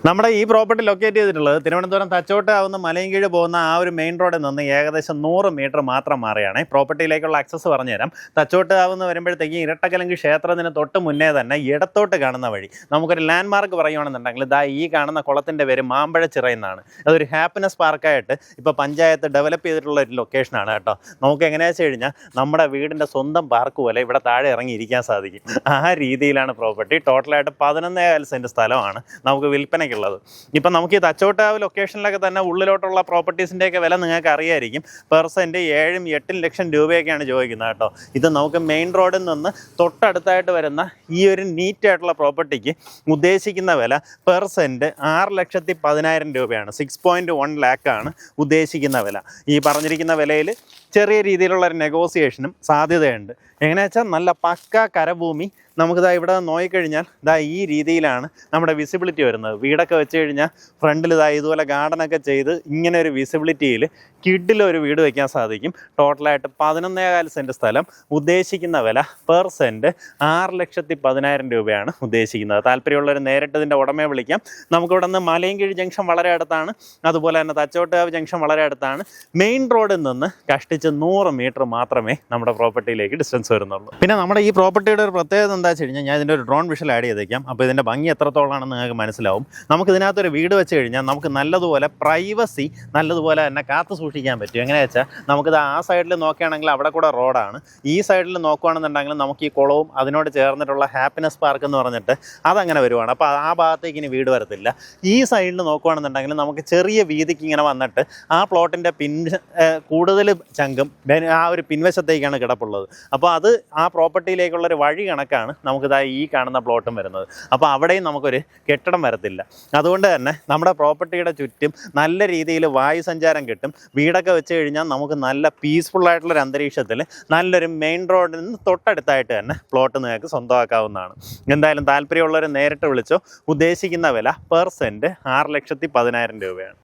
നമ്മുടെ ഈ property locate ചെയ്തിട്ടുള്ളത് തിരുവനന്തപുരം തച്ചോട്ടാവുന്ന മലയൻകീഴ് പോകുന്ന ആ ഒരു മെയിൻ റോഡിൽ നിന്ന് ഏകദേശം 100 മീറ്റർ മാത്രം മാറിയാണ്. പ്രോപ്പർട്ടിയിലേക്കുള്ള ആക്സസ് പറഞ്ഞുതരാം. തച്ചോട്ടാവുന്ന വരുമ്പോഴത്തേക്കും ഇരട്ടക്കലങ്കി ക്ഷേത്രത്തിന് തൊട്ട് മുന്നേ തന്നെ ഇടത്തോട്ട് കാണുന്ന വഴി നമുക്കൊരു ലാൻഡ് മാർക്ക് പറയുകയാണെന്നുണ്ടെങ്കിൽ ഈ കാണുന്ന കുളത്തിൻ്റെ പേര് മാമ്പഴച്ചിറ എന്നാണ്. അതൊരു ഹാപ്പിനെസ് പാർക്കായിട്ട് ഇപ്പോൾ പഞ്ചായത്ത് ഡെവലപ്പ് ചെയ്തിട്ടുള്ള ഒരു ലൊക്കേഷനാണ് കേട്ടോ. നമുക്ക് എങ്ങനെയാണെന്ന് വെച്ച് കഴിഞ്ഞാൽ നമ്മുടെ വീടിൻ്റെ സ്വന്തം പാർക്ക് പോലെ ഇവിടെ താഴെ ഇറങ്ങിയിരിക്കാൻ സാധിക്കും. ആ രീതിയിലാണ് പ്രോപ്പർട്ടി. ടോട്ടലായിട്ട് 11,4 സെൻറ്റ് സ്ഥലമാണ് നമുക്ക് വിൽപ്പനയ്ക്ക് ഉള്ളത്. ഇപ്പം നമുക്ക് ഈ തച്ചോട്ടാവ് ലൊക്കേഷനിലൊക്കെ തന്നെ ഉള്ളിലോട്ടുള്ള പ്രോപ്പർട്ടീസിൻ്റെയൊക്കെ വില നിങ്ങൾക്ക് അറിയായിരിക്കും. പെർ സെൻറ്റ് 7-8 ലക്ഷം രൂപയൊക്കെയാണ് ചോദിക്കുന്നത് കേട്ടോ. ഇത് നമുക്ക് മെയിൻ റോഡിൽ നിന്ന് തൊട്ടടുത്തായിട്ട് വരുന്ന ഈ ഒരു നീറ്റ് ആയിട്ടുള്ള പ്രോപ്പർട്ടിക്ക് ഉദ്ദേശിക്കുന്ന വില പെർ സെൻറ്റ് 6,10,000 രൂപയാണ്. 6.1 ലാക്കാണ് ഉദ്ദേശിക്കുന്ന വില. ഈ പറഞ്ഞിരിക്കുന്ന വിലയിൽ ചെറിയ രീതിയിലുള്ള ഒരു നെഗോസിയേഷനും സാധ്യതയുണ്ട്. എങ്ങനെയാ വെച്ചാൽ നല്ല പക്ക കരഭൂമി. നമുക്കിതാ ഇവിടെ നോക്കിക്കഴിഞ്ഞാൽ ഈ രീതിയിലാണ് നമ്മുടെ വിസിബിലിറ്റി വരുന്നത്. വീടൊക്കെ വെച്ച് കഴിഞ്ഞാൽ ഫ്രണ്ടിൽ ഇതുപോലെ ഗാർഡനൊക്കെ ചെയ്ത് ഇങ്ങനെ ഒരു വിസിബിലിറ്റിയിൽ കിഡിലൊരു വീട് വയ്ക്കാൻ സാധിക്കും. ടോട്ടലായിട്ട് 11,4 സെൻറ്റ് സ്ഥലം. ഉദ്ദേശിക്കുന്ന വില പെർ സെൻറ്റ് 6,10,000 രൂപയാണ് ഉദ്ദേശിക്കുന്നത്. താല്പര്യമുള്ളവർ നേരിട്ട് ഇതിൻ്റെ ഉടമയെ വിളിക്കാം. നമുക്കിവിടെ നിന്ന് മലയൻകീഴ് ജംഗ്ഷൻ വളരെ അടുത്താണ്. അതുപോലെ തന്നെ തച്ചോട്ടാവ് ജംഗ്ഷൻ വളരെ അടുത്താണ്. മെയിൻ റോഡിൽ നിന്ന് കഷ്ടിച്ച് 100 മീറ്റർ മാത്രമേ നമ്മുടെ പ്രോപ്പർട്ടിയിലേക്ക് ഡിസ്റ്റൻസ് വരുന്നുള്ളൂ. പിന്നെ നമ്മുടെ ഈ പ്രോപ്പർട്ടിയുടെ ഒരു പ്രത്യേകത എന്താ വെച്ച് കഴിഞ്ഞാൽ ഞാൻ ഇതിൻ്റെ ഒരു ഡ്രോൺ വിഷ്വൽ ആഡ് ചെയ്തേക്കാം. അപ്പോൾ ഇതിൻ്റെ ഭംഗി എത്രത്തോളാണെന്ന് നിങ്ങൾക്ക് മനസ്സിലാവും. നമുക്ക് ഇതിനകത്തൊരു വീട് വെച്ച് കഴിഞ്ഞാൽ നമുക്ക് നല്ലതുപോലെ പ്രൈവസി നല്ലതുപോലെ തന്നെ കാത്തു സൂക്ഷിക്കാൻ പറ്റും. എങ്ങനെയാ വെച്ചാൽ നമുക്കിത് ആ സൈഡിൽ നോക്കുകയാണെങ്കിൽ അവിടെ കൂടെ റോഡാണ്. ഈ സൈഡിൽ നോക്കുകയാണെന്നുണ്ടെങ്കിൽ നമുക്ക് ഈ കുളവും അതിനോട് ചേർന്നിട്ടുള്ള ഹാപ്പിനെസ് പാർക്ക് എന്ന് പറഞ്ഞിട്ട് അതങ്ങനെ വരുവാണ്. അപ്പോൾ ആ ഭാഗത്തേക്ക് ഇനി വീട് വരത്തില്ല. ഈ സൈഡിൽ നോക്കുകയാണെന്നുണ്ടെങ്കിൽ നമുക്ക് ചെറിയ വീതിക്ക് ഇങ്ങനെ വന്നിട്ട് ആ പ്ലോട്ടിൻ്റെ കൂടുതൽ ചങ്കും ആ ഒരു പിൻവശത്തേക്കാണ് കിടപ്പുള്ളത്. അപ്പോൾ അത് ആ പ്രോപ്പർട്ടിയിലേക്കുള്ളൊരു വഴി കണക്കാണ് നമുക്കിതാ ഈ കാണുന്ന പ്ലോട്ടും വരുന്നത്. അപ്പോൾ അവിടെയും നമുക്കൊരു കെട്ടിടം വരത്തില്ല. അതുകൊണ്ട് തന്നെ നമ്മുടെ പ്രോപ്പർട്ടിയുടെ ചുറ്റും നല്ല രീതിയിൽ വായു സഞ്ചാരം കിട്ടും. വീടൊക്കെ വെച്ച് കഴിഞ്ഞാൽ നമുക്ക് നല്ല പീസ്ഫുള്ളായിട്ടുള്ളൊരു അന്തരീക്ഷത്തിൽ നല്ലൊരു മെയിൻ റോഡിൽ നിന്ന് തൊട്ടടുത്തായിട്ട് തന്നെ പ്ലോട്ട് നിങ്ങൾക്ക് സ്വന്തമാക്കാവുന്നതാണ്. എന്തായാലും താല്പര്യമുള്ളവർ നേരിട്ട് വിളിച്ചോ. ഉദ്ദേശിക്കുന്ന വില പെർ സെൻറ്റ് 6,10,000 രൂപയാണ്.